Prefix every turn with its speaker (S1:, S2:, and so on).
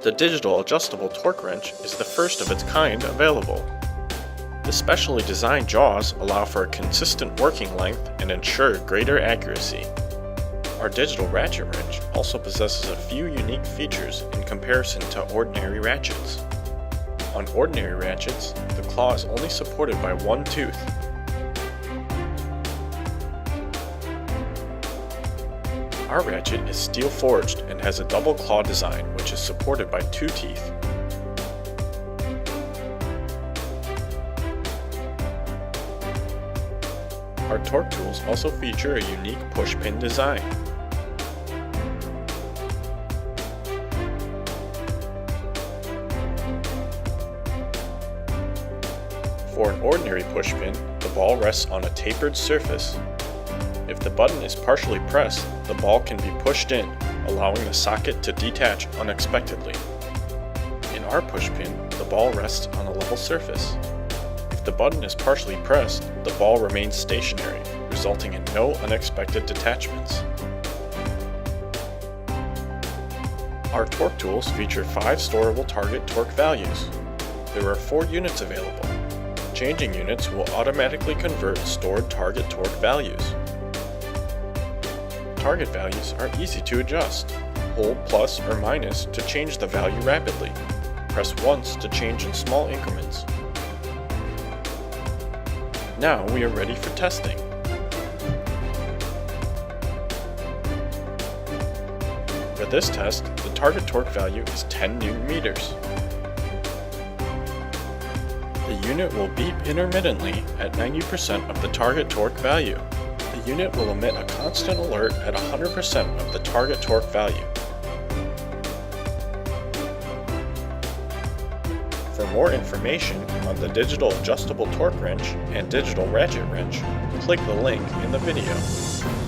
S1: The digital adjustable torque wrench is the first of its kind available. The specially designed jaws allow for a consistent working length and ensure greater accuracy. Our digital ratchet wrench also possesses a few unique features in comparison to ordinary ratchets. On ordinary ratchets, the claw is only supported by one tooth. Our ratchet is steel forged and has a double claw design which is supported by two teeth. Our torque tools also feature a unique push pin design. For an ordinary push pin, the ball rests on a tapered surface. If the button is partially pressed, the ball can be pushed in, allowing the socket to detach unexpectedly. In our push pin, the ball rests on a level surface. If the button is partially pressed, the ball remains stationary, resulting in no unexpected detachments. Our torque tools feature 5 storable target torque values. There are 4 units available. Changing units will automatically convert stored target torque values. Target values are easy to adjust. Hold plus or minus to change the value rapidly. Press once to change in small increments. Now we are ready for testing. For this test, the target torque value is 10 Newton meters. The unit will beep intermittently at 90% of the target torque value. The unit will emit a constant alert at 100% of the target torque value. For more information on the digital adjustable torque wrench and digital ratchet wrench, click the link in the video.